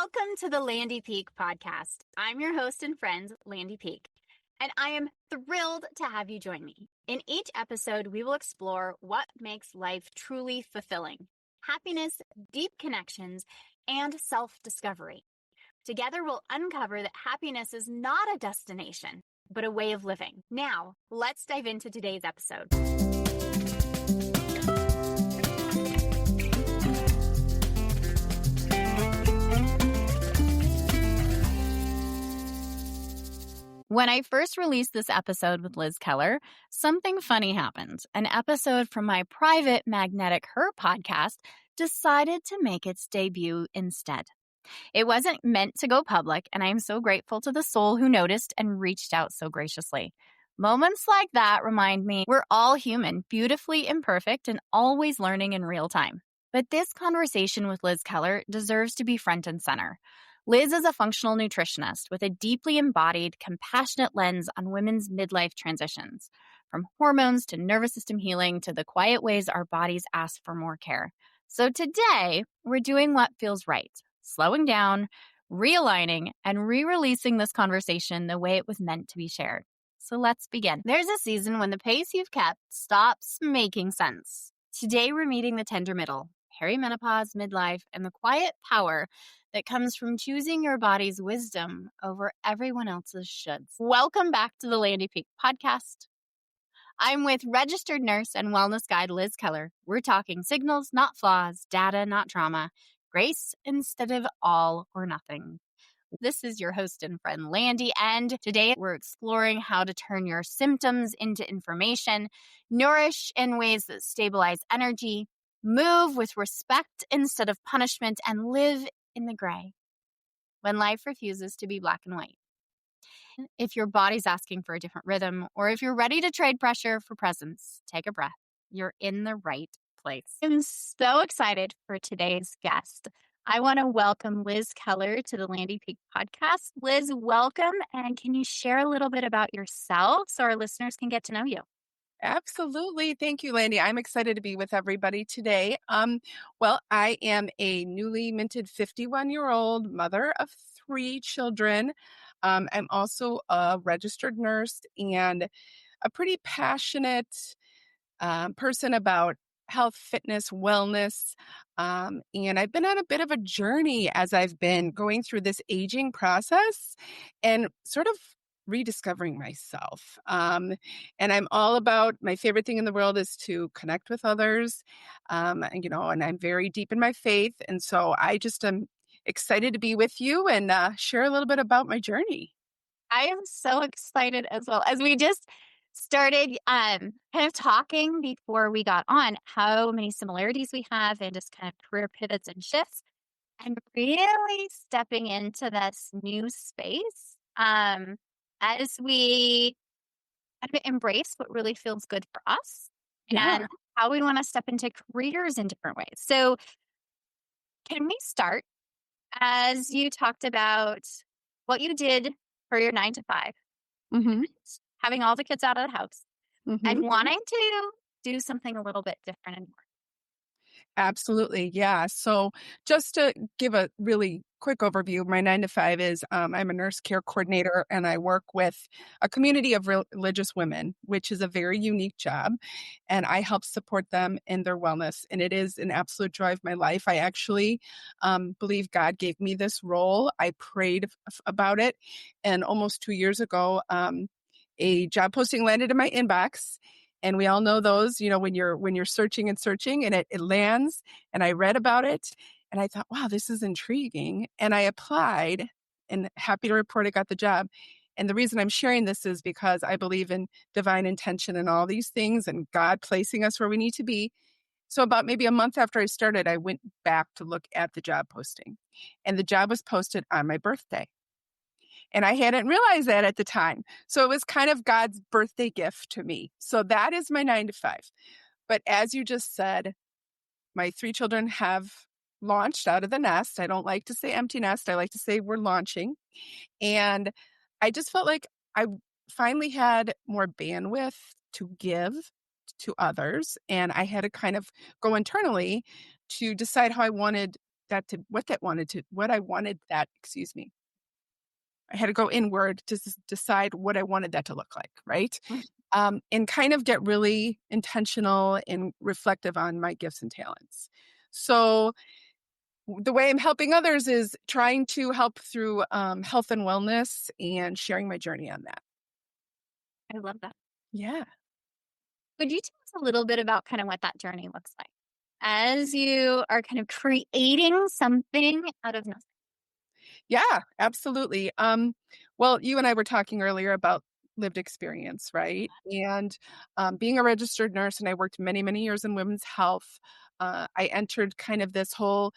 Welcome to the Landy Peek Podcast. I'm your host and friend, Landy Peek, and I am thrilled to have you join me. In each episode, we will explore what makes life truly fulfilling: happiness, deep connections, and self-discovery. Together, we'll uncover that happiness is not a destination, but a way of living. Now, let's dive into today's episode. When I first released this episode with Liz Keller, something funny happened. An episode from my private Magnetic Her podcast decided to make its debut instead. It wasn't meant to go public, and I am so grateful to the soul who noticed and reached out so graciously. Moments like that remind me we're all human, beautifully imperfect, and always learning in real time. But this conversation with Liz Keller deserves to be front and center. Liz is a functional nutritionist with a deeply embodied, compassionate lens on women's midlife transitions, from hormones to nervous system healing to the quiet ways our bodies ask for more care. So today, we're doing what feels right, slowing down, realigning, and re-releasing this conversation the way it was meant to be shared. So let's begin. There's a season when the pace you've kept stops making sense. Today, we're meeting the tender middle, perimenopause, midlife, and the quiet power that comes from choosing your body's wisdom over everyone else's shoulds. Welcome back to the Landy Peek Podcast. I'm with registered nurse and wellness guide Liz Keller. We're talking signals, not flaws, data, not trauma, grace instead of all or nothing. This is your host and friend, Landy, and today we're exploring how to turn your symptoms into information, nourish in ways that stabilize energy, move with respect instead of punishment, and live in the gray when life refuses to be black and white. If your body's asking for a different rhythm, or if you're ready to trade pressure for presence, take a breath. You're in the right place. I'm so excited for today's guest. I want to welcome Liz Keller to the Landy Peek Podcast. Liz, welcome. And can you share a little bit about yourself so our listeners can get to know you? Absolutely. Thank you, Landy. I'm excited to be with everybody today. I am a newly minted 51-year-old mother of 3 children. I'm also a registered nurse and a pretty passionate person about health, fitness, wellness. And I've been on a bit of a journey as I've been going through this aging process and sort of rediscovering myself. And I'm all about, my favorite thing in the world is to connect with others. And I'm very deep in my faith. And so I just am excited to be with you and share a little bit about my journey. I am so excited as well. As we just started kind of talking before we got on, how many similarities we have and just kind of career pivots and shifts, and really stepping into this new space as we kind of embrace what really feels good for us and how we want to step into careers in different ways. So can we start, as you talked about what you did for your 9 to 5, having all the kids out of the house and wanting to do something a little bit different and more? Absolutely. Yeah. So just to give a really quick overview, my 9 to 5 is I'm a nurse care coordinator and I work with a community of religious women, which is a very unique job. And I help support them in their wellness. And it is an absolute joy of my life. I actually believe God gave me this role. I prayed about it. And almost 2 years ago, a job posting landed in my inbox. And we all know those, when you're searching and it lands, and I read about it and I thought, wow, this is intriguing. And I applied and happy to report I got the job. And the reason I'm sharing this is because I believe in divine intention and all these things and God placing us where we need to be. So about maybe a month after I started, I went back to look at the job posting, and the job was posted on my birthday. And I hadn't realized that at the time. So it was kind of God's birthday gift to me. So that is my 9 to 5. But as you just said, my 3 children have launched out of the nest. I don't like to say empty nest. I like to say we're launching. And I just felt like I finally had more bandwidth to give to others. And I had to kind of go internally to decide how I wanted what I wanted that, excuse me. I had to go inward to decide what I wanted that to look like, right? And kind of get really intentional and reflective on my gifts and talents. So the way I'm helping others is trying to help through health and wellness and sharing my journey on that. I love that. Yeah. Could you tell us a little bit about kind of what that journey looks like as you are kind of creating something out of nothing? Yeah, absolutely. Well, you and I were talking earlier about lived experience, right? And being a registered nurse, and I worked many, many years in women's health. I entered kind of this whole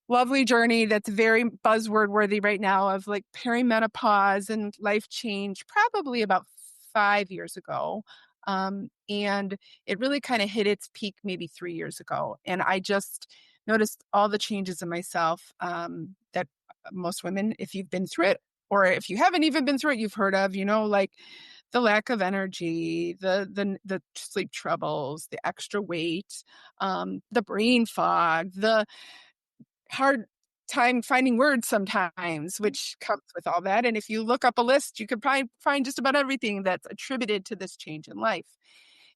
lovely journey that's very buzzword worthy right now of like perimenopause and life change, probably about 5 years ago. And it really kind of hit its peak maybe 3 years ago. And I just noticed all the changes in myself that most women, if you've been through it, or if you haven't even been through it, you've heard of, like the lack of energy, the sleep troubles, the extra weight, the brain fog, the hard time finding words sometimes, which comes with all that. And if you look up a list, you could probably find just about everything that's attributed to this change in life.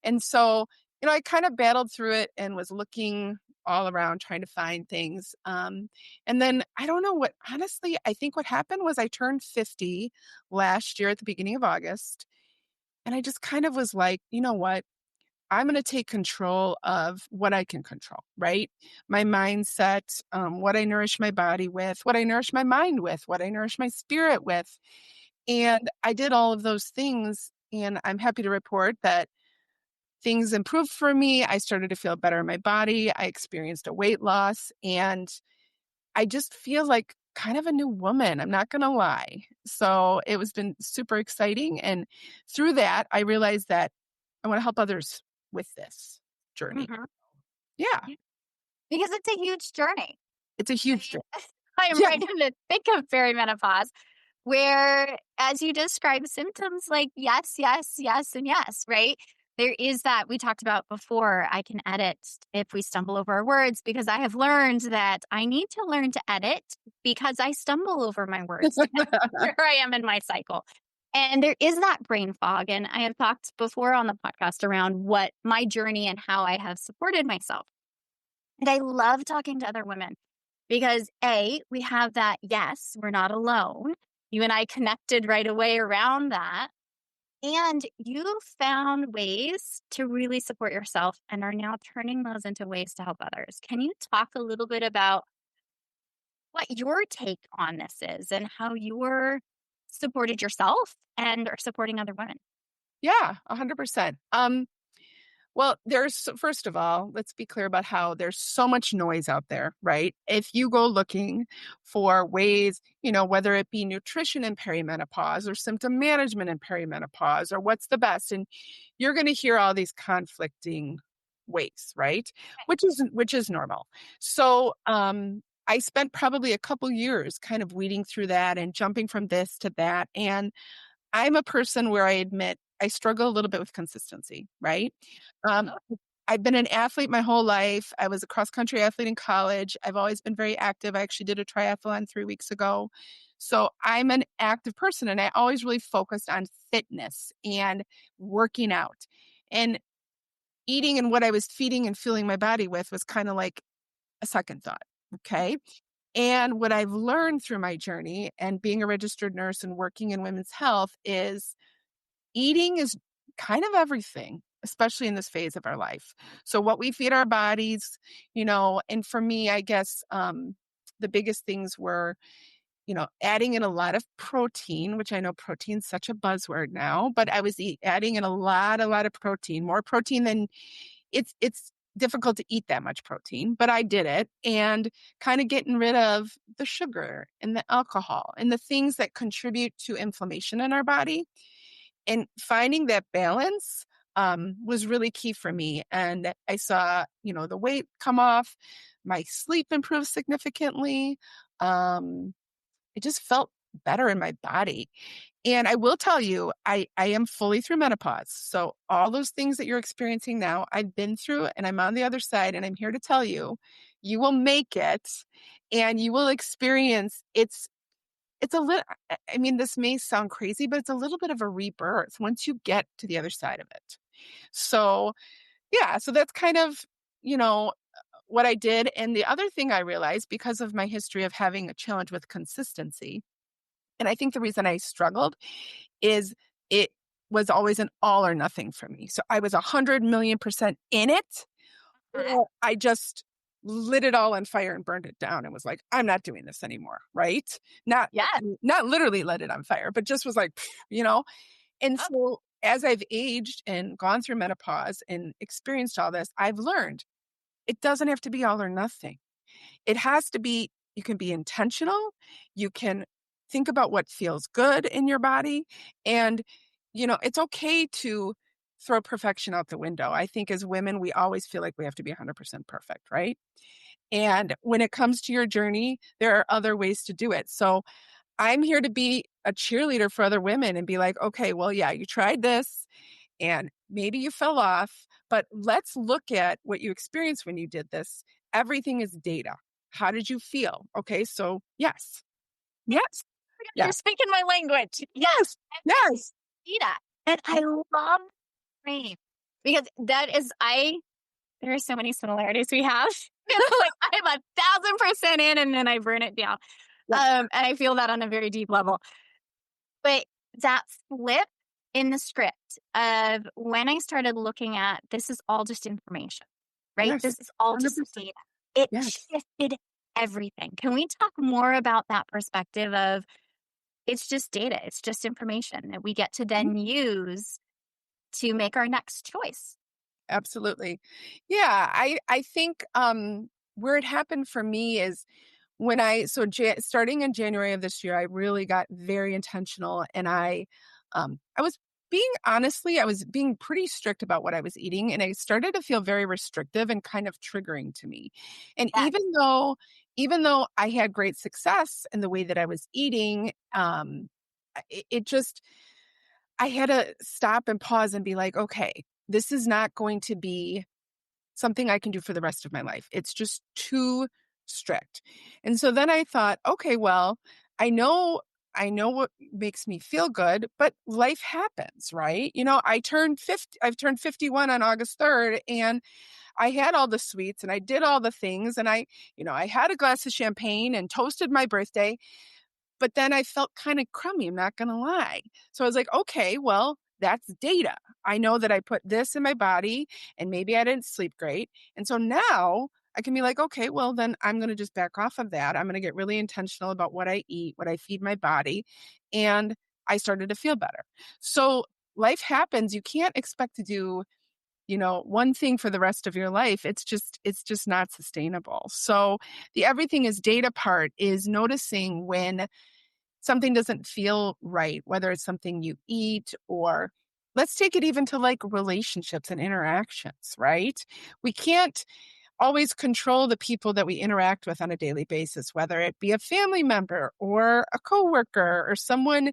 And so, I kind of battled through it and was looking all around trying to find things. And then I don't know honestly, I think what happened was I turned 50 last year at the beginning of August. And I just kind of was like, you know what? I'm going to take control of what I can control, right? My mindset, what I nourish my body with, what I nourish my mind with, what I nourish my spirit with. And I did all of those things. And I'm happy to report that things improved for me. I started to feel better in my body. I experienced a weight loss. And I just feel like kind of a new woman. I'm not going to lie. So it was been super exciting. And through that, I realized that I want to help others with this journey. Mhm. Yeah, Yeah. Because it's a huge journey. it's a huge journey. I am Yeah. right in the thick of perimenopause, where, as you describe symptoms like yes, yes, yes, and yes, right? There is that we talked about before. I can edit if we stumble over our words because I have learned that I need to learn to edit because I stumble over my words. Here I am in my cycle. And there is that brain fog. And I have talked before on the podcast around what my journey and how I have supported myself. And I love talking to other women because we have that, yes, we're not alone. You and I connected right away around that. And you found ways to really support yourself and are now turning those into ways to help others. Can you talk a little bit about what your take on this is and how you're supported yourself and are supporting other women? Yeah, 100%. Well, first of all, let's be clear about how there's so much noise out there, right? If you go looking for ways, whether it be nutrition in perimenopause or symptom management in perimenopause or what's the best, and you're going to hear all these conflicting ways, right? Which is normal. So, I spent probably a couple years kind of weeding through that and jumping from this to that. And I'm a person where I admit I struggle a little bit with consistency, right? Um, I've been an athlete my whole life. I was a cross country athlete in college. I've always been very active. I actually did a triathlon 3 weeks ago. So I'm an active person and I always really focused on fitness and working out. And eating and what I was feeding and filling my body with was kind of like a second thought. Okay. And what I've learned through my journey and being a registered nurse and working in women's health is eating is kind of everything, especially in this phase of our life. So what we feed our bodies, and for me, I guess the biggest things were, adding in a lot of protein, which I know protein's such a buzzword now, but I was adding in a lot of protein, more protein than it's difficult to eat that much protein, but I did it, and kind of getting rid of the sugar and the alcohol and the things that contribute to inflammation in our body. And finding that balance was really key for me. And I saw, the weight come off, my sleep improved significantly. I just felt better in my body. And I will tell you, I am fully through menopause. So all those things that you're experiencing now, I've been through and I'm on the other side. And I'm here to tell you, you will make it and you will experience it's a little, I mean, this may sound crazy, but it's a little bit of a rebirth once you get to the other side of it. So yeah, so that's kind of, you know, what I did. And the other thing I realized because of my history of having a challenge with consistency, and I think the reason I struggled is it was always an all or nothing for me. So I was 100 million% in it, or I just lit it all on fire and burned it down and was like, I'm not doing this anymore. Right. Not, Yeah. not literally lit it on fire, but just was like, you know, and so as I've aged and gone through menopause and experienced all this, I've learned it doesn't have to be all or nothing. It has to be, you can be intentional. You can think about what feels good in your body. And, you know, it's okay to throw perfection out the window. I think as women, we always feel like we have to be 100% perfect, right? And when it comes to your journey, there are other ways to do it. So I'm here to be a cheerleader for other women and be like, okay, well, yeah, you tried this and maybe you fell off, but let's look at what you experienced when you did this. Everything is data. How did you feel? Okay, so yes, yes, You're yes, speaking my language. yes, yes, Data. And I love frame because there are so many similarities we have. Like I'm 1,000% in and then I burn it down. yes, And I feel that on a very deep level. But that flip in the script of when I started looking at this is all just information, right? yes, This is all just 100%. data. It Yes. shifted everything. Can we talk more about that perspective of it's just data, it's just information that we get to Mhm. then use to make our next choice? Absolutely. Yeah, I think where it happened for me is when starting in January of this year, I really got very intentional and I was I was being pretty strict about what I was eating and I started to feel very restrictive and kind of triggering to me. And Yes. even though I had great success in the way that I was eating, it just I had to stop and pause and be like, okay, this is not going to be something I can do for the rest of my life. It's just too strict. And so then I thought, okay, well, I know I know what makes me feel good, but life happens, right? You know, I've turned 51 on August 3rd and I had all the sweets and I did all the things and I had a glass of champagne and toasted my birthday, but then I felt kind of crummy, I'm not going to lie. So I was like, okay, well, that's data. I know that I put this in my body and maybe I didn't sleep great. And so now I can be like, okay, well, then I'm going to just back off of that. I'm going to get really intentional about what I eat, what I feed my body. And I started to feel better. So life happens. You can't expect to do, one thing for the rest of your life. It's just not sustainable. So the everything is data part is noticing when something doesn't feel right, whether it's something you eat or let's take it even to like relationships and interactions, right? We can't always control the people that we interact with on a daily basis, whether it be a family member or a coworker or someone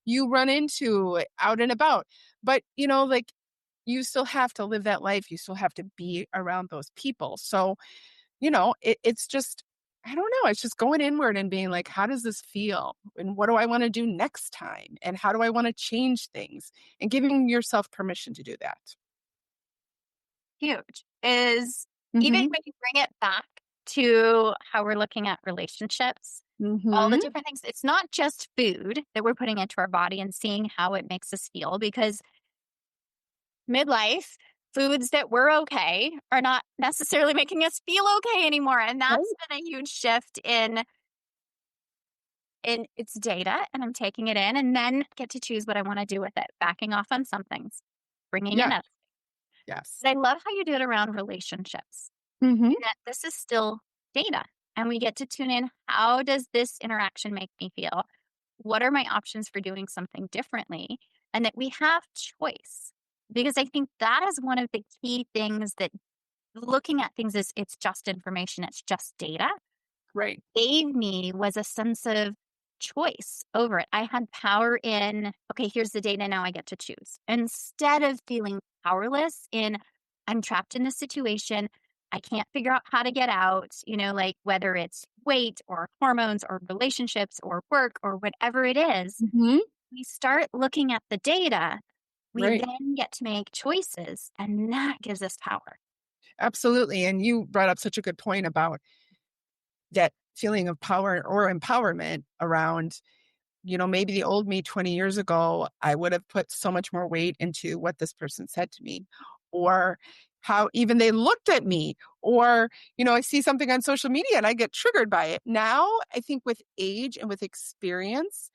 you run into out and about. But, like you still have to live that life. You still have to be around those people. So it's just, I don't know, it's just going inward and being like, how does this feel? And what do I want to do next time? And how do I want to change things? And giving yourself permission to do that. Huge is even Mhm. when you bring it back to how we're looking at relationships, all the Mhm. different things. It's not just food that we're putting into our body and seeing how it makes us feel because midlife foods that were okay are not necessarily making us feel okay anymore. And that's Right. been a huge shift in its data. And I'm taking it in and then get to choose what I want to do with it, backing off on some things, bringing in Yeah. others. Yes. But I love how you do it around relationships. Mhm. That this is still data and we get to tune in. How does this interaction make me feel? What are my options for doing something differently? And that we have choice. Because I think that is one of the key things that looking at things as it's just information, it's just data, Right. gave me was a sense of choice over it. I had power in, okay, here's the data. Now I get to choose instead of feeling powerless in, I'm trapped in this situation. I can't figure out how to get out, like whether it's weight or hormones or relationships or work or whatever it is. Mhm. We start looking at the data. We Right. then get to make choices, and that gives us power. Absolutely. And you brought up such a good point about that feeling of power or empowerment around, maybe the old me 20 years ago, I would have put so much more weight into what this person said to me or how even they looked at me or, I see something on social media and I get triggered by it. Now, I think with age and with experience,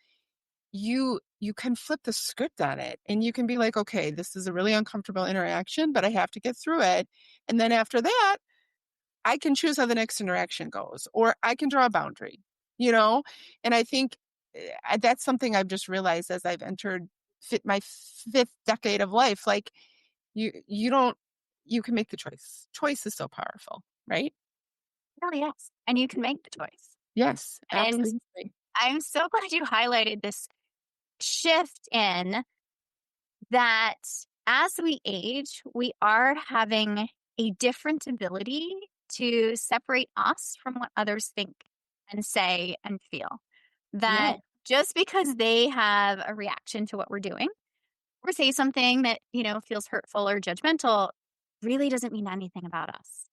you can flip the script on it and you can be like, okay, this is a really uncomfortable interaction, but I have to get through it. And then after that, I can choose how the next interaction goes, or I can draw a boundary, you know? And I think that's something I've just realized as I've entered my fifth decade of life. Like you don't, you can make the choice. Choice is so powerful, right? Really, yes. And you can make the choice. Yes, And absolutely. I'm so glad you highlighted this shift in that as we age, we are having a different ability to separate us from what others think and say and feel. Yeah. That just because they have a reaction to what we're doing or say something that, feels hurtful or judgmental really doesn't mean anything about us.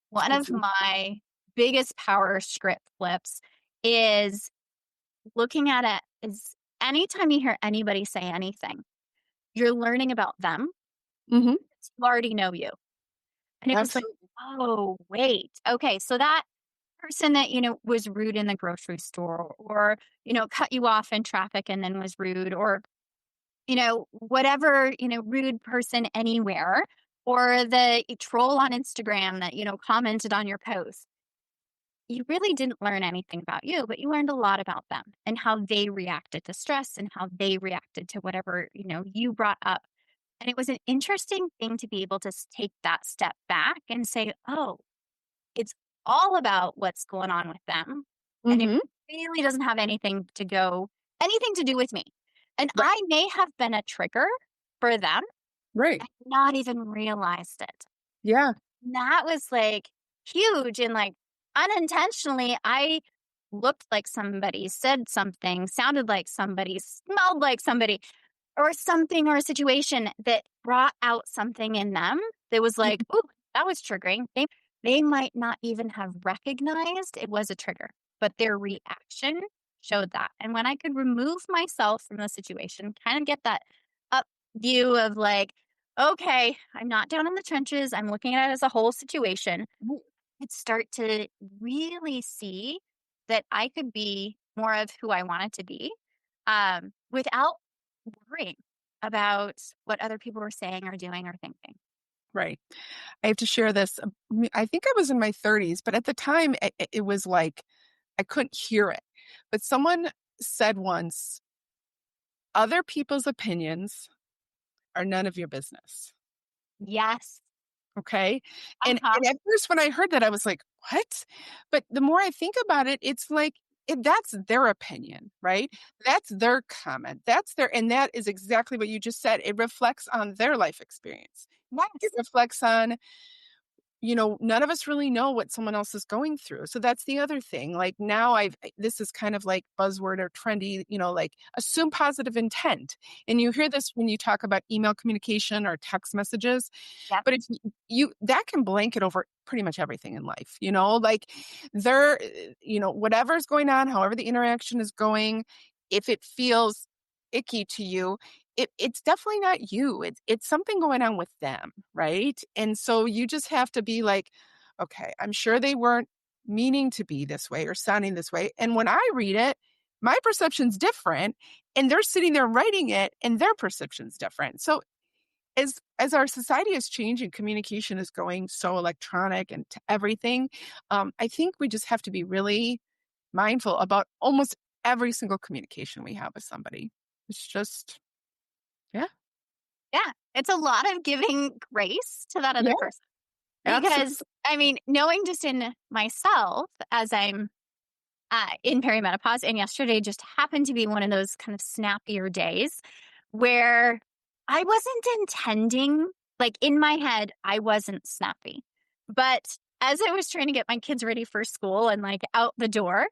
One of Exactly. my biggest power script flips is looking at it is anytime you hear anybody say anything, you're learning about them. Hmm. You already know you. And it was like, Absolutely. oh, wait. Okay. So that person that, was rude in the grocery store or, cut you off in traffic and then was rude or, whatever, rude person anywhere or the troll on Instagram that, commented on your post. You really didn't learn anything about you, but you learned a lot about them and how they reacted to stress and how they reacted to whatever, you brought up. And it was an interesting thing to be able to take that step back and say, oh, it's all about what's going on with them. And it Hmm. really doesn't have anything to do with me. And Right. I may have been a trigger for them Right. and not even realized it. Yeah. And that was like huge. And like unintentionally, I looked like somebody, said something, sounded like somebody, smelled like somebody or something or a situation that brought out something in them that was like, "Ooh, that was triggering." They might not even have recognized it was a trigger, but their reaction showed that. And when I could remove myself from the situation, kind of get that up view of like, okay, I'm not down in the trenches. I'm looking at it as a whole situation. Mhm. I'd start to really see that I could be more of who I wanted to be without worrying about what other people were saying or doing or thinking. Right. I have to share this. I think I was in my 30s, but at the time it was like I couldn't hear it. But someone said once, other people's opinions are none of your business. Yes. Okay. Uh-huh. And at first when I heard that, I was like, what? But the more I think about it, it's like that's their opinion, right? That's their comment. And that is exactly what you just said. It reflects on their life experience. It Yes. reflects on none of us really know what someone else is going through. So that's the other thing. Like now this is kind of like buzzword or trendy, like assume positive intent. And you hear this when you talk about email communication or text messages, Yep. but if that can blanket over pretty much everything in life, like whatever's going on, however the interaction is going, if it feels icky to you, it's definitely not you. It's something going on with them, right? And so you just have to be like, okay, I'm sure they weren't meaning to be this way or sounding this way. And when I read it, my perception's different, and they're sitting there writing it, and their perception's different. So as our society is changing, communication is going so electronic and to everything. I think we just have to be really mindful about almost every single communication we have with somebody. It's just, yeah. Yeah. It's a lot of giving grace to that Yeah, other person. Because, absolutely. I mean, knowing just in myself as I'm in perimenopause. And yesterday just happened to be one of those kind of snappier days where I wasn't intending, like in my head, I wasn't snappy. But as I was trying to get my kids ready for school and like out the door,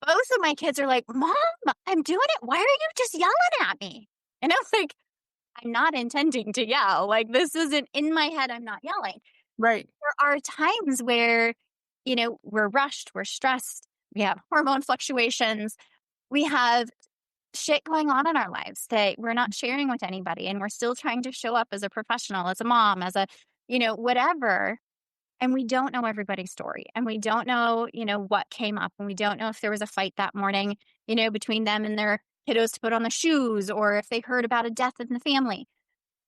both of my kids are like, Mom, I'm doing it. Why are you just yelling at me? And I was like, I'm not intending to yell. Like, this isn't in my head. I'm not yelling. Right. There are times where, we're rushed, we're stressed, we have hormone fluctuations, we have shit going on in our lives that we're not sharing with anybody. And we're still trying to show up as a professional, as a mom, as a, whatever. And we don't know everybody's story. And we don't know, what came up. And we don't know if there was a fight that morning, between them and their kiddos to put on the shoes, or if they heard about a death in the family.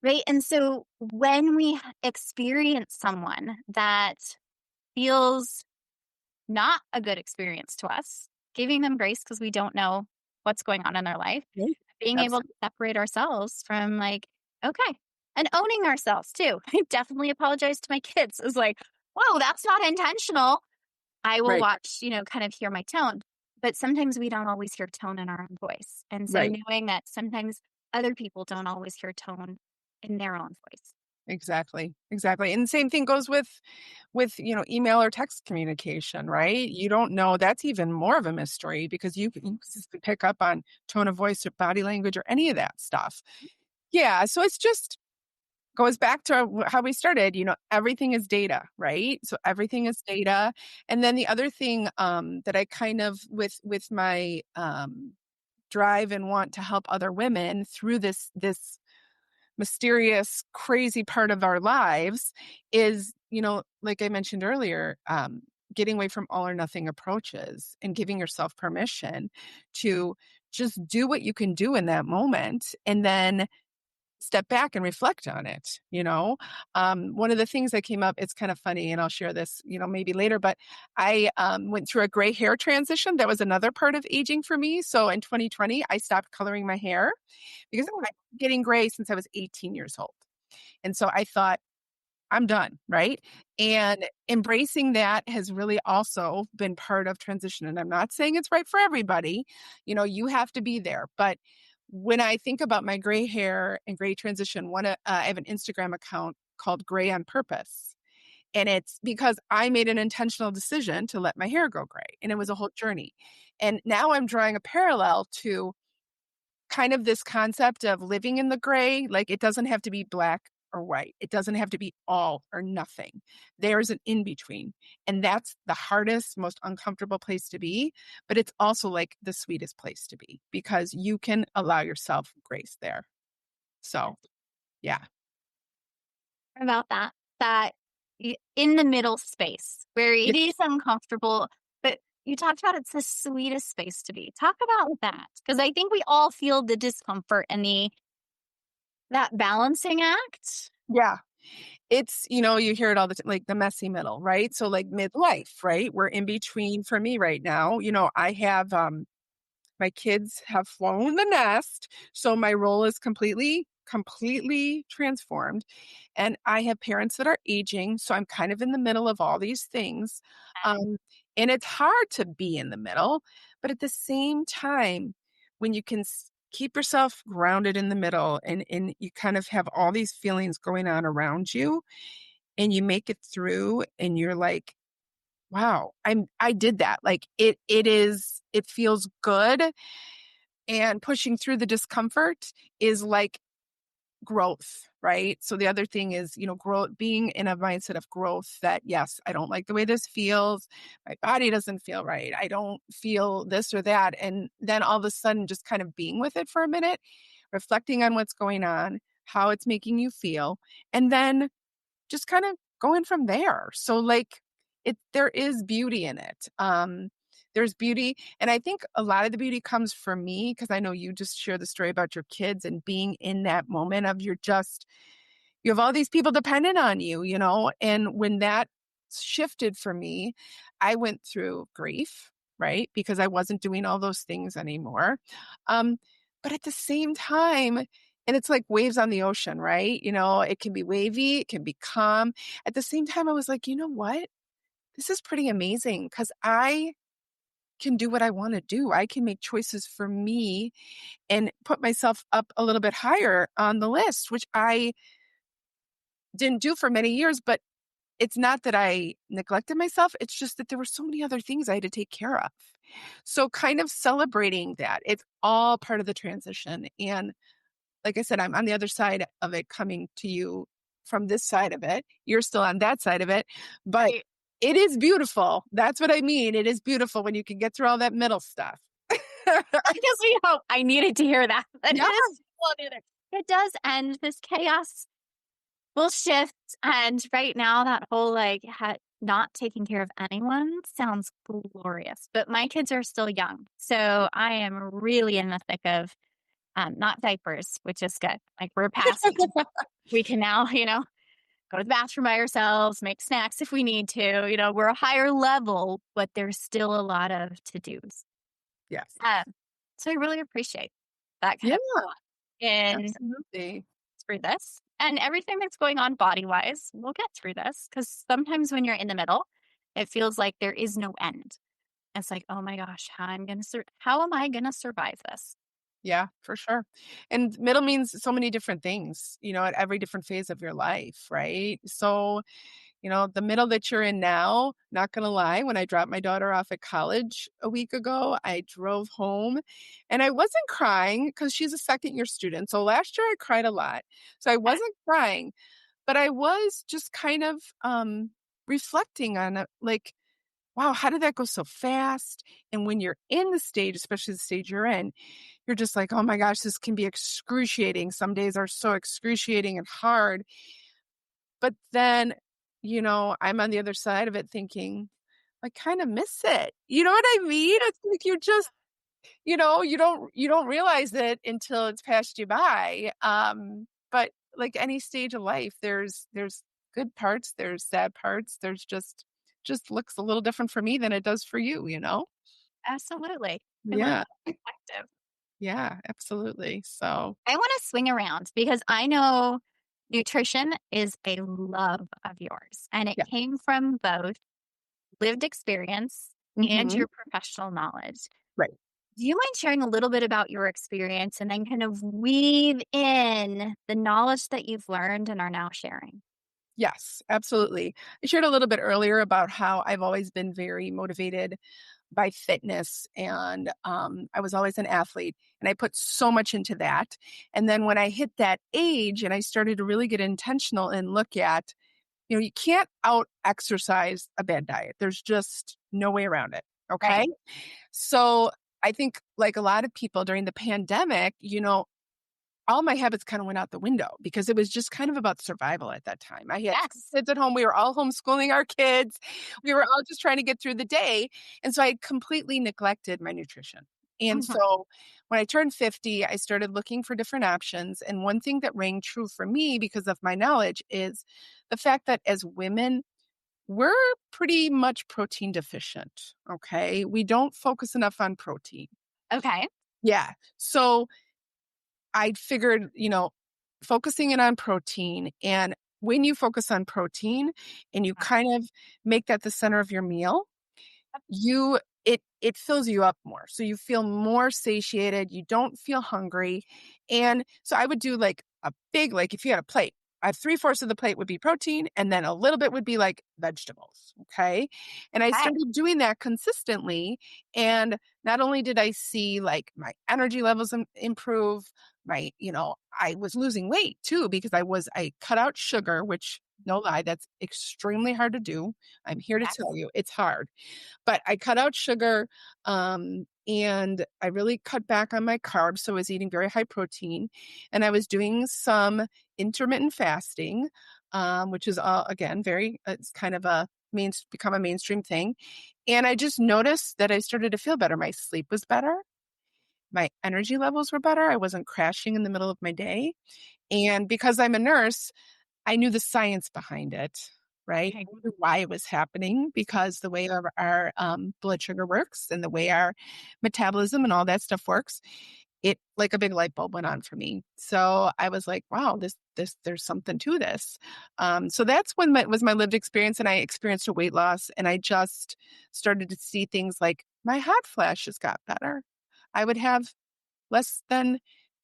Right. And so when we experience someone that feels not a good experience to us, giving them grace because we don't know what's going on in their life, Right. being able to separate ourselves from like, okay, and owning ourselves too. I definitely apologize to my kids. It's like, whoa, that's not intentional. I will Right. watch, kind of hear my tone. But sometimes we don't always hear tone in our own voice. And so Right. knowing that sometimes other people don't always hear tone in their own voice. Exactly. Exactly. And the same thing goes with, email or text communication, right? You don't know. That's even more of a mystery because you can just pick up on tone of voice or body language or any of that stuff. Yeah. So it's just goes back to how we started, everything is data, right? So everything is data. And then the other thing that I kind of with my drive and want to help other women through this mysterious, crazy part of our lives is, like I mentioned earlier, getting away from all or nothing approaches and giving yourself permission to just do what you can do in that moment and then step back and reflect on it. One of the things that came up, it's kind of funny, and I'll share this, maybe later, but I went through a gray hair transition. That was another part of aging for me. So in 2020, I stopped coloring my hair because I've been getting gray since I was 18 years old. And so I thought, I'm done, right? And embracing that has really also been part of transition. And I'm not saying it's right for everybody. You have to be there. But when I think about my gray hair and gray transition, I have an Instagram account called Gray on Purpose. And it's because I made an intentional decision to let my hair go gray. And it was a whole journey. And now I'm drawing a parallel to kind of this concept of living in the gray. Like, it doesn't have to be black or white. It doesn't have to be all or nothing. There's an in between. And that's the hardest, most uncomfortable place to be. But it's also like the sweetest place to be because you can allow yourself grace there. So, yeah. About that in the middle space where Yeah. it is uncomfortable, but you talked about it's the sweetest space to be. Talk about that, because I think we all feel the discomfort and that balancing act. Yeah. It's, you hear it all the time, like the messy middle, right? So like midlife, right? We're in between for me right now. I have my kids have flown the nest, so my role is completely transformed. And I have parents that are aging, so I'm kind of in the middle of all these things. Um, and it's hard to be in the middle, but at the same time, when you can keep yourself grounded in the middle and you kind of have all these feelings going on around you and you make it through and you're like, wow, I did that. Like it feels good. And pushing through the discomfort is like growth, right? So the other thing is, growth, being in a mindset of growth that, yes, I don't like the way this feels. My body doesn't feel right. I don't feel this or that. And then all of a sudden, just kind of being with it for a minute, reflecting on what's going on, how it's making you feel, and then just kind of going from there. So like there is beauty in it. There's beauty. And I think a lot of the beauty comes from me because I know you just shared the story about your kids and being in that moment of you have all these people dependent on you, and when that shifted for me, I went through grief, right? Because I wasn't doing all those things anymore. Um, but at the same time, and it's like waves on the ocean, right? It can be wavy, it can be calm. At the same time, I was like, you know what? This is pretty amazing because can do what I want to do. I can make choices for me and put myself up a little bit higher on the list, which I didn't do for many years. But it's not that I neglected myself. It's just that there were so many other things I had to take care of. So kind of celebrating that. It's all part of the transition. And like I said, I'm on the other side of it coming to you from this side of it. You're still on that side of it. But Right. it is beautiful. That's what I mean. It is beautiful when you can get through all that middle stuff. I guess we hope. I needed to hear that. But Yeah. it is well, neither. It does end. This chaos will shift. And right now, that whole not taking care of anyone sounds glorious. But my kids are still young. So I am really in the thick of not diapers, which is good. Like we're past, we can now, go to the bathroom by ourselves, make snacks if we need to. We're a higher level, but there's still a lot of to dos. Yes. So I really appreciate that kind Yeah, of in absolutely. through this and everything that's going on body wise. We'll get through this because sometimes when you're in the middle, it feels like there is no end. It's like, oh my gosh, how am I gonna survive this? Yeah, for sure. And middle means so many different things, at every different phase of your life, right? So, the middle that you're in now, not going to lie, when I dropped my daughter off at college a week ago, I drove home and I wasn't crying because she's a second year student. So last year I cried a lot. So I Okay. wasn't crying, but I was just kind of reflecting on it, like, wow, how did that go so fast? And when you're in the stage, especially the stage you're in, you're just like, oh my gosh, this can be excruciating. Some days are so excruciating and hard. But then, I'm on the other side of it thinking, I kind of miss it. You know what I mean? It's like you just, you don't realize it until it's passed you by. But like any stage of life, there's good parts, there's sad parts, there's just looks a little different for me than it does for you. Absolutely. I love Yeah. that perspective. Yeah, absolutely. So, I want to swing around because I know nutrition is a love of yours and it yeah. came from both lived experience and Mhm. your professional knowledge. Right. Do you mind sharing a little bit about your experience and then kind of weave in the knowledge that you've learned and are now sharing? Yes, absolutely. I shared a little bit earlier about how I've always been very motivated by fitness and I was always an athlete and I put so much into that. And then when I hit that age and I started to really get intentional and look at, you can't out exercise a bad diet. There's just no way around it. Okay. Right. So I think like a lot of people during the pandemic, all my habits kind of went out the window because it was just kind of about survival at that time. I had Yes. kids at home. We were all homeschooling our kids. We were all just trying to get through the day. And so I completely neglected my nutrition. And Mhm. so when I turned 50, I started looking for different options. And one thing that rang true for me because of my knowledge is the fact that as women, we're pretty much protein deficient. Okay. We don't focus enough on protein. Okay. Yeah. So I figured, focusing in on protein and when you focus on protein and you kind of make that the center of your meal, it fills you up more. So you feel more satiated, you don't feel hungry. And so I would do like a big, like if you had a plate, I have 3/4 of the plate would be protein and then a little bit would be like vegetables. Okay. And I Okay. started doing that consistently. And not only did I see like my energy levels improve, I was losing weight too because I cut out sugar, which no lie, that's extremely hard to do. I'm here to Yes. tell you it's hard. But I cut out sugar, and I really cut back on my carbs, so I was eating very high protein, and I was doing some intermittent fasting, which is, again, it's kind of become a mainstream thing, and I just noticed that I started to feel better. My sleep was better, my energy levels were better, I wasn't crashing in the middle of my day, and because I'm a nurse, I knew the science behind it, right? Okay. I knew why it was happening because the way our blood sugar works and the way our metabolism and all that stuff works, it like a big light bulb went on for me. So I was like, wow, there's something to this. So that's when was my lived experience, and I experienced a weight loss, and I just started to see things like my hot flashes got better. I would have less than,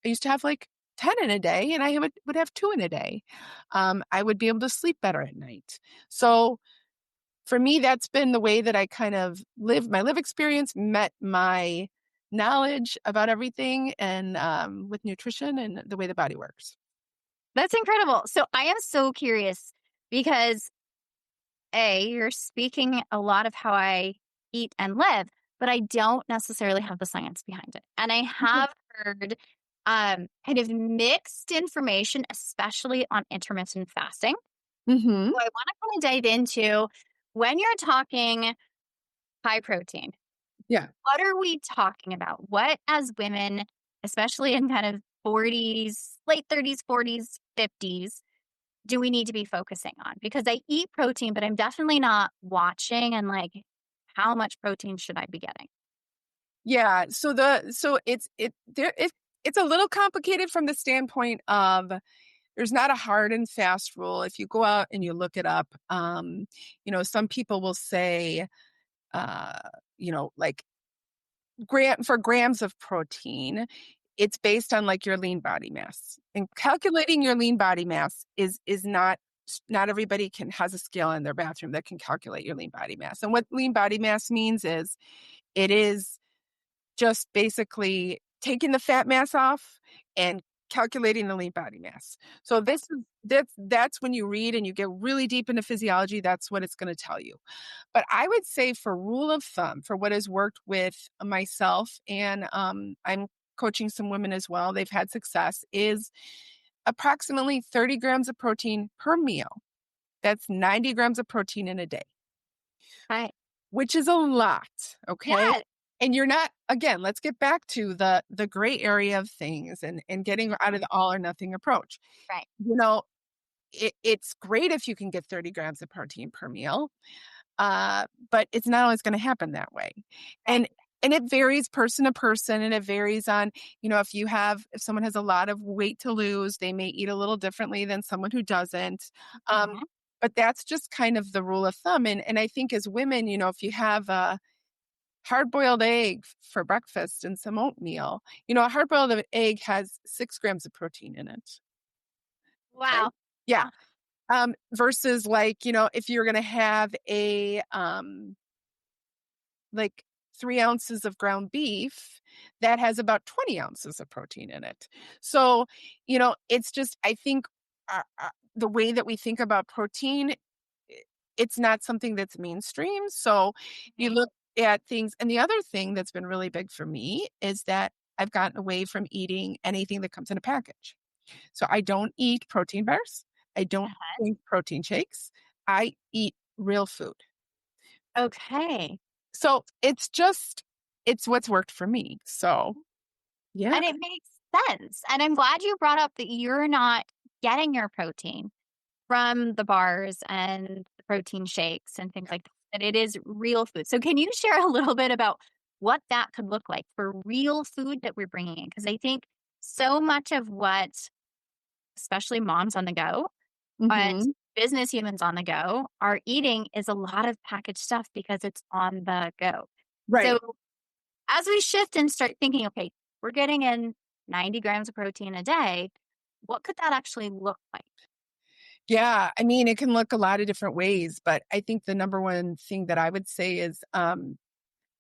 I used to have like 10 in a day, and I would have 2 in a day. I would be able to sleep better at night. So for me, that's been the way that I kind of my live experience met my knowledge about everything, and with nutrition and the way the body works. That's incredible. So I am so curious because you're speaking a lot of how I eat and live, but I don't necessarily have the science behind it. And I have heard kind of mixed information, especially on intermittent fasting. Mm-hmm. So I want to kind of dive into when you're talking high protein, Yeah. what are we talking about? What, as women, especially in kind of 40s, late 30s, 40s, 50s, do we need to be focusing on? Because I eat protein, but I'm definitely not watching and like, how much protein should I be getting? Yeah. So it's a little complicated from the standpoint of there's not a hard and fast rule. If you go out and you look it up, some people will say, uh, like for grams of protein, it's based on like your lean body mass. And calculating your lean body mass is not everybody has a scale in their bathroom that can calculate your lean body mass. And what lean body mass means is it is just basically taking the fat mass off and calculating the lean body mass. So that's when you read and you get really deep into physiology, that's what it's going to tell you. But I would say for rule of thumb, for what has worked with myself, and I'm coaching some women as well, they've had success, is approximately 30 grams of protein per meal. That's 90 grams of protein in a day, Right. which is a lot. Okay. Yeah. And you're not, again, let's get back to the gray area of things and getting out of the all or nothing approach. Right. It's great if you can get 30 grams of protein per meal. But it's not always going to happen that way. Right. And it varies person to person, and it varies on, if someone has a lot of weight to lose, they may eat a little differently than someone who doesn't. Mhm. But that's just kind of the rule of thumb. And I think as women, if you have a hard-boiled egg for breakfast and some oatmeal, a hard-boiled egg has 6 grams of protein in it. Okay. Wow. Yeah. Yeah. Versus like, if you're going to have like 3 ounces of ground beef, that has about 20 ounces of protein in it. So, it's just, I think the way that we think about protein, it's not something that's mainstream. So you Mhm. look at things. And the other thing that's been really big for me is that I've gotten away from eating anything that comes in a package. So I don't eat protein bars. I don't Uh-huh. drink protein shakes. I eat real food. Okay. So it's what's worked for me. So yeah. And it makes sense. And I'm glad you brought up that you're not getting your protein from the bars and the protein shakes and things like that. That it is real food. So can you share a little bit about what that could look like for real food that we're bringing in? Because I think so much of what, especially moms on the go and Hmm. business humans on the go, are eating is a lot of packaged stuff because it's on the go. So Right. as we shift and start thinking, okay, we're getting in 90 grams of protein a day, what could that actually look like? Yeah. I mean, it can look a lot of different ways, but I think the number one thing that I would say is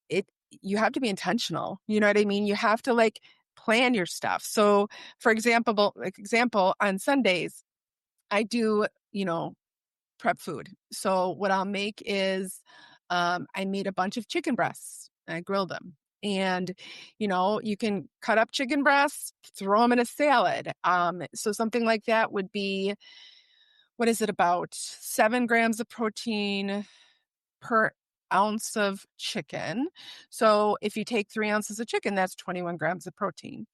it you have to be intentional. You know what I mean? You have to like plan your stuff. So for example, on Sundays, I do, prep food. So what I'll make is I made a bunch of chicken breasts. I grilled them. And, you can cut up chicken breasts, throw them in a salad. So something like that would be, what is it, about 7 grams of protein per ounce of chicken. So if you take 3 ounces of chicken, that's 21 grams of protein.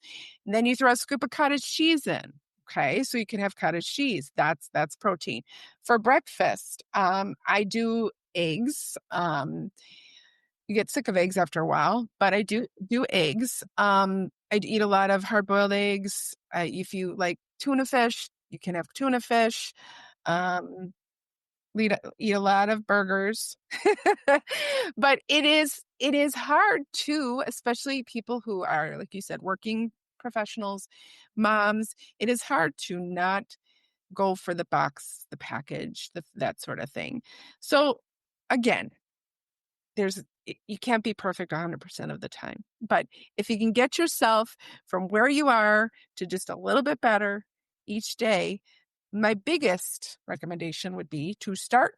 And then you throw a scoop of cottage cheese in. Okay, so you can have cottage cheese. That's protein. For breakfast, I do eggs. You get sick of eggs after a while, but I do eggs. I eat a lot of hard boiled eggs. If you like tuna fish, you can have tuna fish. Um, eat a lot of burgers. But it is hard too, especially people who are, like you said, working professionals, moms. It is hard to not go for the box, the package, that sort of thing. So again, you can't be perfect 100% of the time. But if you can get yourself from where you are to just a little bit better each day, my biggest recommendation would be to start.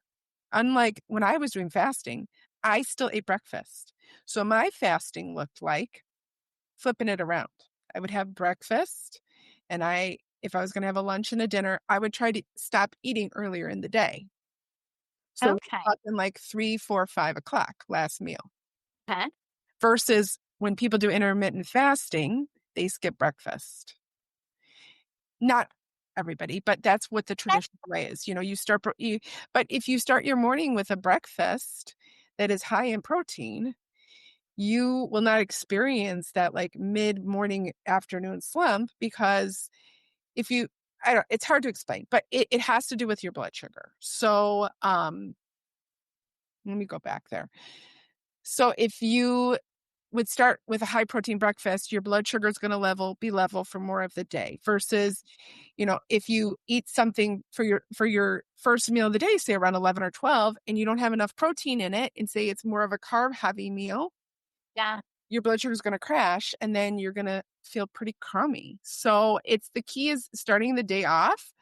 Unlike when I was doing fasting, I still ate breakfast. So my fasting looked like flipping it around. I would have breakfast, and if I was going to have a lunch and a dinner, I would try to stop eating earlier in the day. So Okay. up in like 3, 4, 5 o'clock last meal. Okay. Versus when people do intermittent fasting, they skip breakfast. Not everybody, but that's what the traditional way is. But if you start your morning with a breakfast that is high in protein, you will not experience that like mid-morning afternoon slump because if you, I don't, it's hard to explain, but it has to do with your blood sugar. So, let me go back there. So if you would start with a high protein breakfast, your blood sugar is going to be level for more of the day versus, if you eat something for your first meal of the day, say around 11 or 12, and you don't have enough protein in it and say it's more of a carb heavy meal, Yeah. your blood sugar is going to crash and then you're going to feel pretty crummy. So the key is starting the day off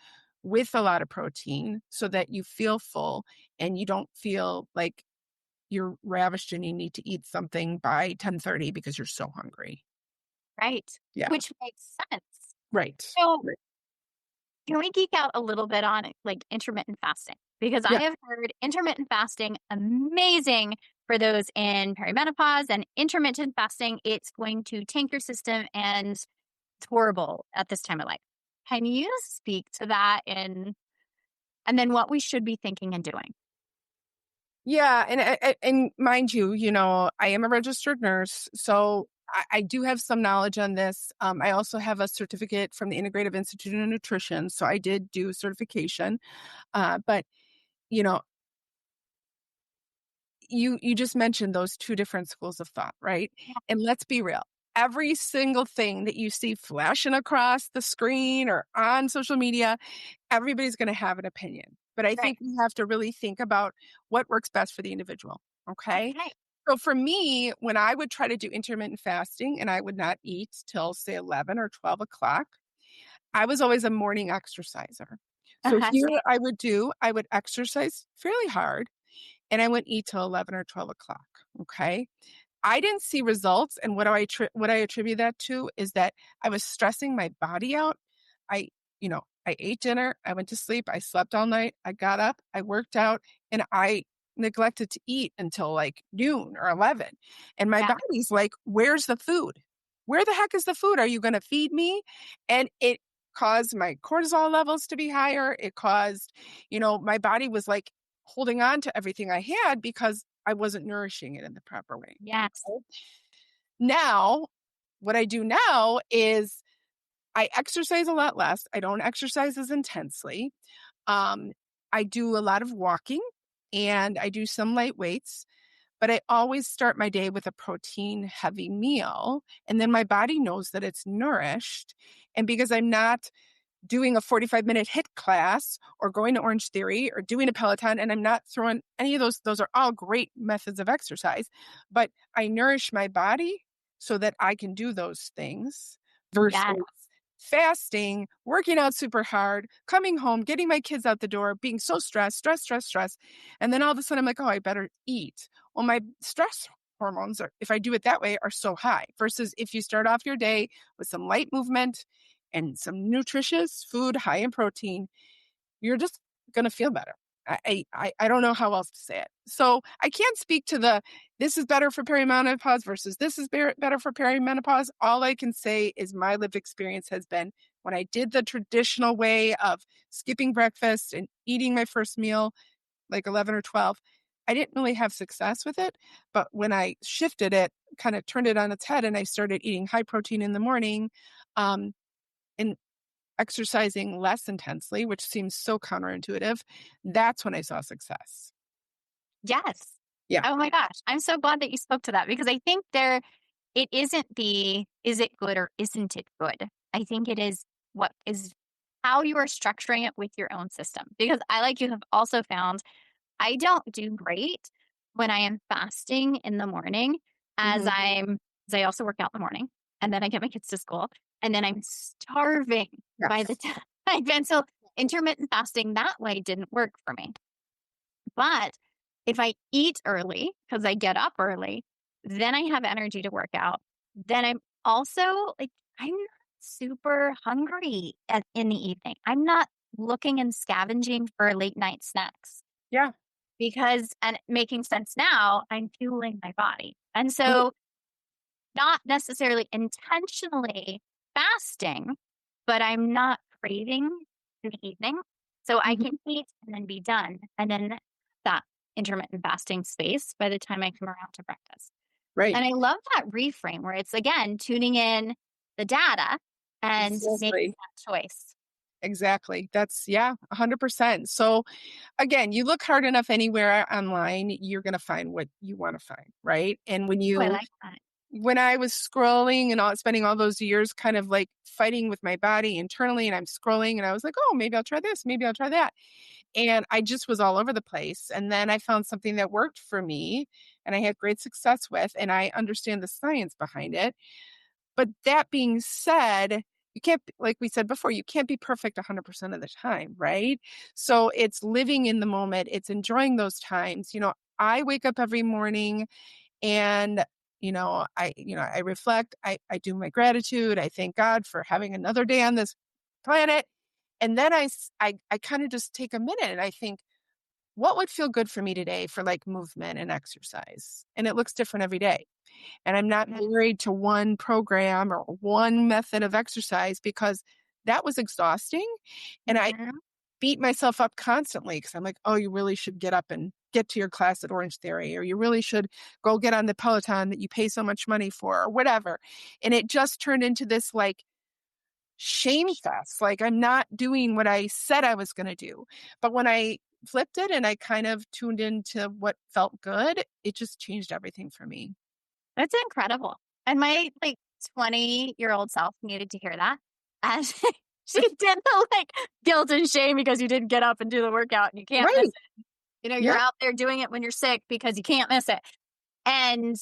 with a lot of protein so that you feel full and you don't feel like you're ravished and you need to eat something by 10:30 because you're so hungry. Right. Yeah. Which makes sense. Right. So Right. can we geek out a little bit on like intermittent fasting? Because I Yeah. have heard intermittent fasting amazing for those in perimenopause, and intermittent fasting, it's going to tank your system and it's horrible at this time of life. Can you speak to that and then what we should be thinking and doing? Yeah. And mind you, I am a registered nurse, so I do have some knowledge on this. I also have a certificate from the Integrative Institute of Nutrition, so I did do certification. But you know, you just mentioned those two different schools of thought, right? And let's be real. Every single thing that you see flashing across the screen or on social media, everybody's going to have an opinion. But I Right. think we have to really think about what works best for the individual. Okay. Okay. So for me, when I would try to do intermittent fasting and I would not eat till say 11 or 12 o'clock, I was always a morning exerciser. So Uh-huh. here I would exercise fairly hard and I wouldn't eat till 11 or 12 o'clock. Okay. I didn't see results. And what I attribute that to is that I was stressing my body out. I, I ate dinner, I went to sleep, I slept all night, I got up, I worked out, and I neglected to eat until like noon or 11. And my Yeah. body's like, where's the food? Where the heck is the food? Are you going to feed me? And it caused my cortisol levels to be higher. It caused, my body was like holding on to everything I had because I wasn't nourishing it in the proper way. Yes. Okay? Now, what I do now is I exercise a lot less. I don't exercise as intensely. Um, I do a lot of walking and I do some light weights, but I always start my day with a protein heavy meal. And then my body knows that it's nourished. And because I'm not doing a 45-minute HIIT class or going to Orange Theory or doing a Peloton, and I'm not throwing any of those are all great methods of exercise, but I nourish my body so that I can do those things versus Yes. fasting, working out super hard, coming home, getting my kids out the door, being so stressed. And then all of a sudden I'm like, oh, I better eat. Well, my stress hormones if I do it that way, are so high versus if you start off your day with some light movement and some nutritious food high in protein, you're just going to feel better. I don't know how else to say it. So I can't speak to this is better for perimenopause versus this is better for perimenopause. All I can say is my lived experience has been when I did the traditional way of skipping breakfast and eating my first meal like 11 or 12, I didn't really have success with it. But when I shifted it, kind of turned it on its head and I started eating high protein in the morning, um, and exercising less intensely, which seems so counterintuitive, that's when I saw success. Yes. Yeah. Oh my gosh. I'm so glad that you spoke to that because I think it isn't is it good or isn't it good? I think it is what is how you are structuring it with your own system. Because I, like you, have also found I don't do great when I am fasting in the morning Hmm. as I also work out in the morning and then I get my kids to school and then I'm starving by the Yes. time and so intermittent fasting that way didn't work for me. But if I eat early because I get up early, then I have energy to work out. Then I'm also like, I'm not super hungry in the evening. I'm not looking and scavenging for late night snacks Yeah. because, and making sense now, I'm fueling my body. And Mhm. so, not necessarily intentionally fasting, but I'm not craving in the evening. So I Mhm. can eat and then be done. And then that intermittent fasting space by the time I come around to breakfast. Right. And I love that reframe where it's again tuning in the data and making Exactly. that choice. Exactly. That's, yeah, 100%. So again, you look hard enough anywhere online, you're going to find what you want to find. Right. And Ooh, I like that. when I was scrolling and spending all those years kind of like fighting with my body internally, and I'm scrolling and I was like, oh, maybe I'll try this, maybe I'll try that. And I just was all over the place. And then I found something that worked for me and I had great success with, and I understand the science behind it. But that being said, you can't, like we said before, you can't be perfect 100% of the time, right? So it's living in the moment, it's enjoying those times. I wake up every morning and I reflect, I do my gratitude, I thank God for having another day on this planet. And then I kind of just take a minute and I think, what would feel good for me today for like movement and exercise? And it looks different every day. And I'm not Yes. married to one program or one method of exercise because that was exhausting. And I Mhm. beat myself up constantly because I'm like, oh, you really should get up and get to your class at Orange Theory, or you really should go get on the Peloton that you pay so much money for, or whatever. And it just turned into this like shame fest. Like I'm not doing what I said I was going to do. But when I flipped it and I kind of tuned into what felt good, it just changed everything for me. That's incredible. And my like 20-year-old self needed to hear that. As she did the like guilt and shame because you didn't get up and do the workout and you can't miss Right. it. You're Yeah. out there doing it when you're sick because you can't miss it. And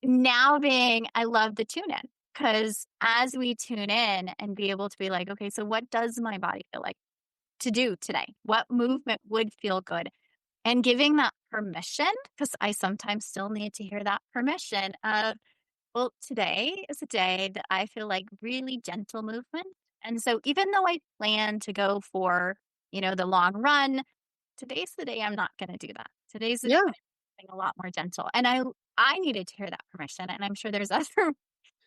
now I love the tune in because as we tune in and be able to be like, okay, so what does my body feel like to do today? What movement would feel good? And giving that permission, because I sometimes still need to hear that permission of, well, today is a day that I feel like really gentle movement. And so even though I plan to go for, the long run, today's the day I'm not going to do that. Today's the day Yeah. I'm being a lot more gentle. And I needed to hear that permission. And I'm sure there's other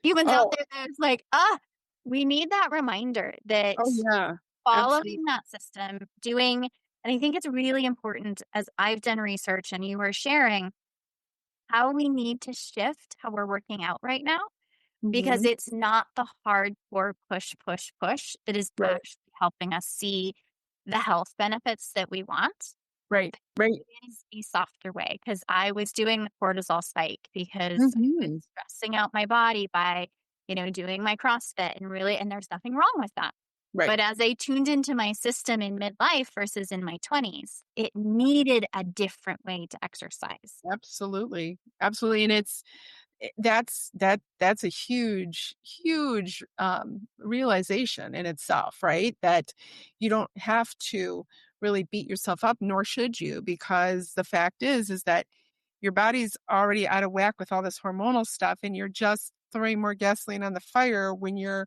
humans out Oh, there that's like, we need that reminder that oh yeah. Absolutely. following that system, and I think it's really important as I've done research and you were sharing how we need to shift how we're working out right now because Mhm. it's not the hardcore push, push, push that is Right. actually helping us see the health benefits that we want. Right. Right. It is a softer way because I was doing the cortisol spike because I was Mhm. stressing out my body by, doing my CrossFit and there's nothing wrong with that. Right. But as I tuned into my system in midlife versus in my 20s, it needed a different way to exercise. Absolutely. Absolutely. And that's a huge realization in itself, right? That you don't have to really beat yourself up, nor should you, because the fact is that your body's already out of whack with all this hormonal stuff and you're just throwing more gasoline on the fire when you're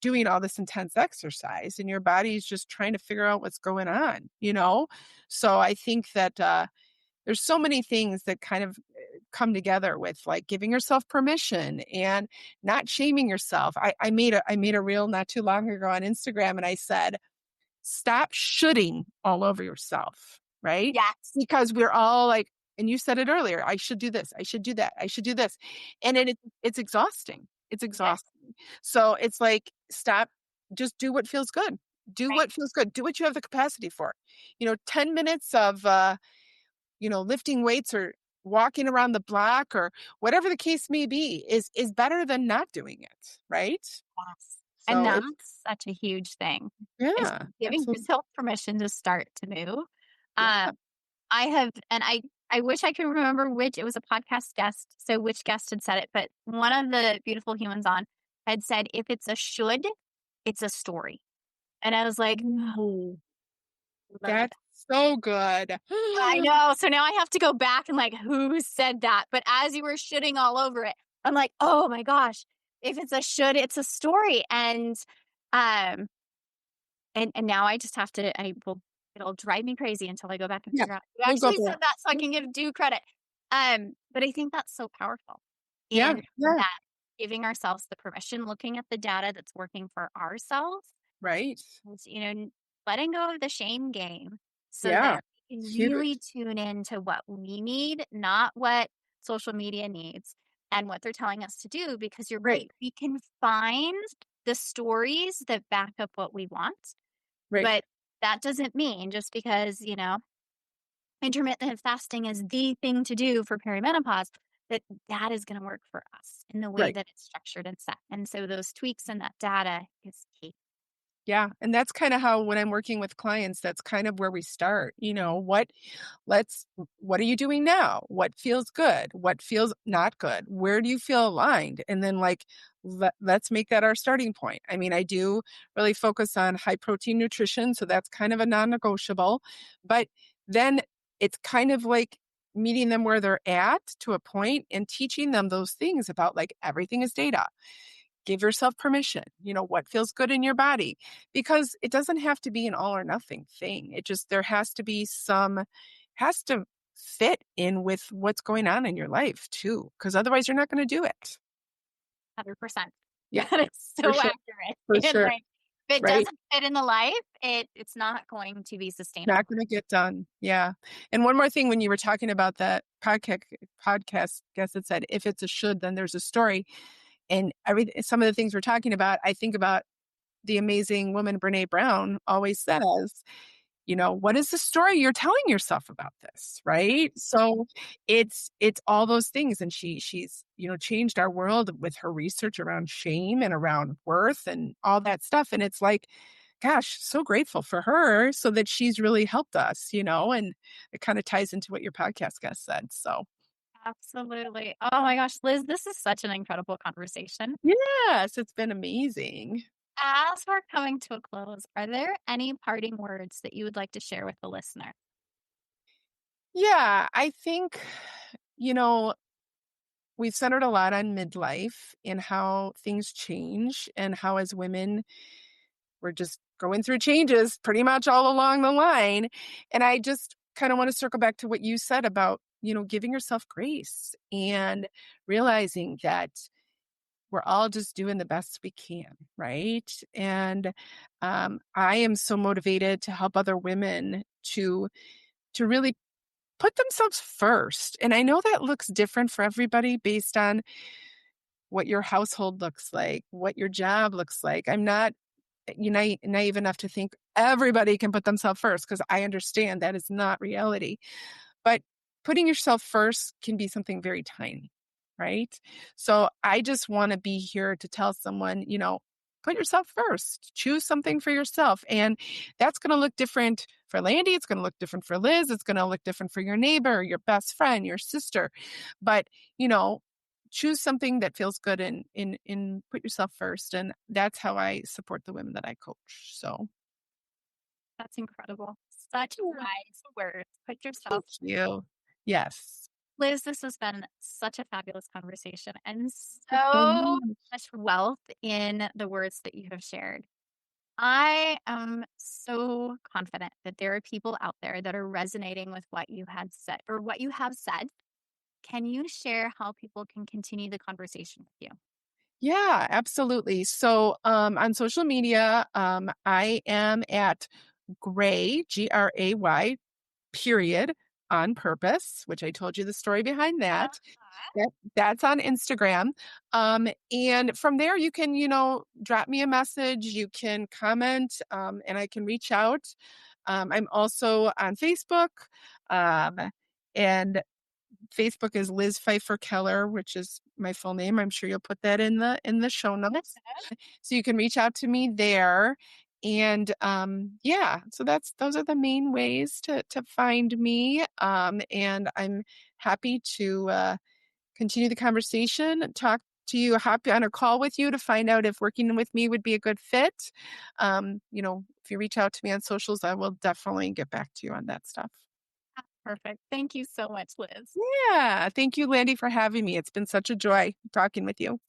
doing all this intense exercise and your body's just trying to figure out what's going on. So I think that there's so many things that kind of come together with like giving yourself permission and not shaming yourself. I made a reel not too long ago on Instagram and I said, stop shoulding all over yourself, right? Yes. Because we're all like, and you said it earlier, I should do this, I should do that, I should do this. And it's exhausting. It's Yes. exhausting. So it's like, stop. just do what feels good. Do Right. what feels good. Do what you have the capacity for. 10 minutes of, lifting weights or walking around the block or whatever the case may be is better than not doing it, right? Yes. And So that's it's such a huge thing, is yeah, giving absolutely. yourself permission to start to move. Yeah, I have, and I wish I could remember which, it was a podcast guest, so which guest had said it, but one of the beautiful humans on had said, if it's a should, it's a story. And I was like, no, love that's so good. I know. So now I have to go back and like, who said that? But as you were shitting all over it, I'm like, oh my gosh, if it's a should, it's a story. Um, and now I just have to, it'll drive me crazy until I go back and Yeah, figure out who we'll go actually through said it. that so I can give due credit. But I think that's so powerful Yeah, in yeah, that giving ourselves the permission, looking at the data that's working for ourselves, right. and, letting go of the shame game so Yeah, that we can really huge. tune into what we need, not what social media needs and what they're telling us to do. Because you're Right, right, we can find the stories that back up what we want, right, but that doesn't mean just because, intermittent fasting is the thing to do for perimenopause, that that is going to work for us in the way right. that it's structured and set. And so those tweaks in that data is key. Yeah, and that's kinda how when I'm working with clients, that's kind of where we start, what are you doing now? What feels good? What feels not good? Where do you feel aligned? And then, like, let's make that our starting point. I mean, I do really focus on high protein nutrition, so that's kind of a non-negotiable, but then it's kind of like meeting them where they're at to a point and teaching them those things about, like, everything is data. Give yourself permission, what feels good in your body, because it doesn't have to be an all or nothing thing. There has to be has to fit in with what's going on in your life too, because otherwise you're not going to do it. 100%. Yeah, That is for so sure. accurate. For And sure. like, if it Right. doesn't fit in the life, it's not going to be sustainable. Not going to get done. Yeah. And one more thing, when you were talking about that podcast guess it said, if it's a should, then there's a story. And some of the things we're talking about, I think about the amazing woman Brene Brown always says, what is the story you're telling yourself about this, right? So it's all those things, and she's changed our world with her research around shame and around worth and all that stuff. And it's like, gosh, so grateful for her, so that she's really helped us, and it kind of ties into what your podcast guest said. So Absolutely. Oh my gosh, Liz, this is such an incredible conversation. yes, it's been amazing. As we're coming to a close, are there any parting words that you would like to share with the listener? Yeah, I think, you know, we've centered a lot on midlife and how things change, and how as women, we're just going through changes pretty much all along the line. And I just kind of want to circle back to what you said about, giving yourself grace and realizing that we're all just doing the best we can, right? And I am so motivated to help other women to really put themselves first. And I know that looks different for everybody based on what your household looks like, what your job looks like. I'm not naive enough to think everybody can put themselves first, because I understand that is not reality. But putting yourself first can be something very tiny, right? So I just want to be here to tell someone, put yourself first, choose something for yourself. And that's going to look different for Landy. It's going to look different for Liz. It's going to look different for your neighbor, your best friend, your sister. But, you know, choose something that feels good, and in put yourself first. And that's how I support the women that I coach. So That's incredible. Such wise words. Put thank yourself. you. Yes. Liz, this has been such a fabulous conversation and Thank you so so much. much wealth in the words that you have shared. I am so confident that there are people out there that are resonating with what you had said or what you have said. Can you share how people can continue the conversation with you? Yeah, absolutely. So on social media, I am at Gray, Gray, period, on purpose, which I told you the story behind that. That's on Instagram. And from there, you can, drop me a message, you can comment, and I can reach out. I'm also on Facebook, and Facebook is Liz Pfeiffer Keller, which is my full name. I'm sure you'll put that in the show notes. So you can reach out to me there. And so those are the main ways to find me. And I'm happy to continue the conversation, talk to you, hop on a call with you to find out if working with me would be a good fit. If you reach out to me on socials, I will definitely get back to you on that stuff. Perfect. Thank you so much, Liz. Yeah. Thank you, Landy, for having me. It's been such a joy talking with you.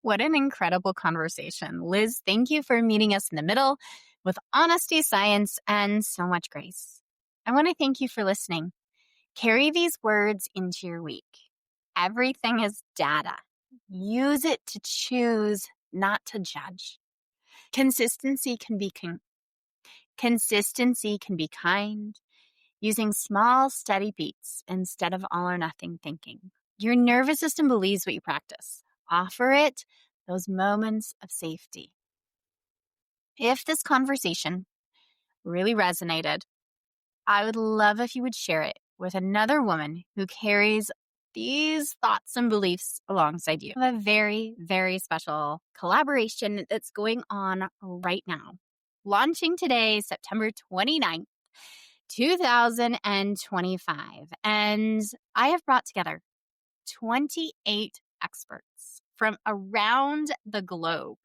What an incredible conversation. Liz, thank you for meeting us in the middle with honesty, science, and so much grace. I want to thank you for listening. Carry these words into your week. Everything is data. Use it to choose, not to judge. Consistency can be kind, using small, steady beats instead of all or nothing thinking. Your nervous system believes what you practice. Offer it those moments of safety. If this conversation really resonated, I would love if you would share it with another woman who carries these thoughts and beliefs alongside you. I have a very, very special collaboration that's going on right now. Launching today, September 29th, 2025. And I have brought together 28 experts from around the globe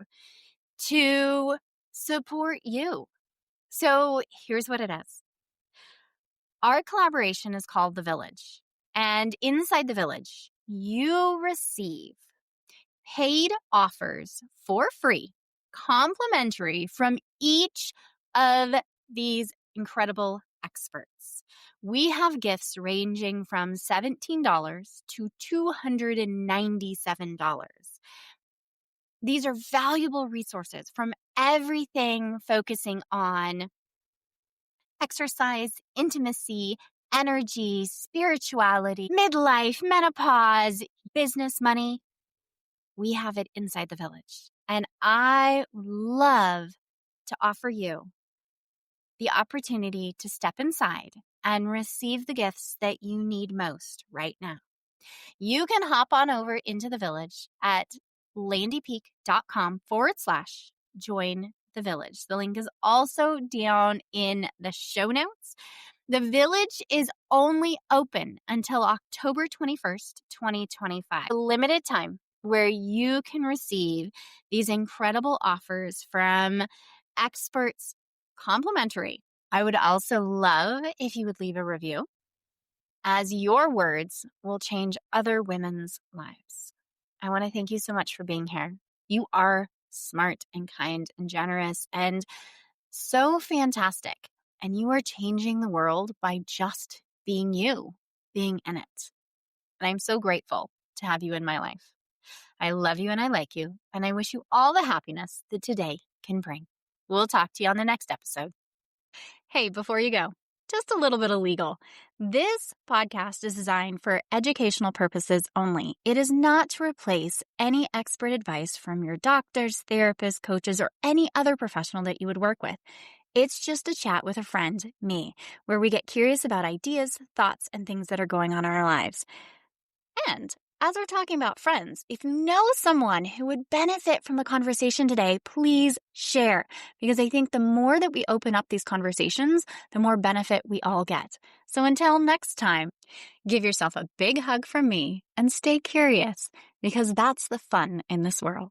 to support you. So here's what it is. Our collaboration is called The Village. And inside The Village, you receive paid offers for free, complimentary from each of these incredible experts. We have gifts ranging from $17 to $297. These are valuable resources from everything focusing on exercise, intimacy, energy, spirituality, midlife, menopause, business, money. We have it inside The Village. And I love to offer you the opportunity to step inside and receive the gifts that you need most right now. You can hop on over into The Village at landypeek.com/join the village. The link is also down in the show notes. The Village is only open until October 21st, 2025. A limited time where you can receive these incredible offers from experts complimentary. I would also love if you would leave a review, as your words will change other women's lives. I want to thank you so much for being here. You are smart and kind and generous and so fantastic. And you are changing the world by just being you, being in it. And I'm so grateful to have you in my life. I love you and I like you. And I wish you all the happiness that today can bring. We'll talk to you on the next episode. Hey, before you go, just a little bit of legal. This podcast is designed for educational purposes only. It is not to replace any expert advice from your doctors, therapists, coaches, or any other professional that you would work with. It's just a chat with a friend, me, where we get curious about ideas, thoughts, and things that are going on in our lives. And as we're talking about friends, if you know someone who would benefit from the conversation today, please share. Because I think the more that we open up these conversations, the more benefit we all get. So until next time, give yourself a big hug from me and stay curious, because that's the fun in this world.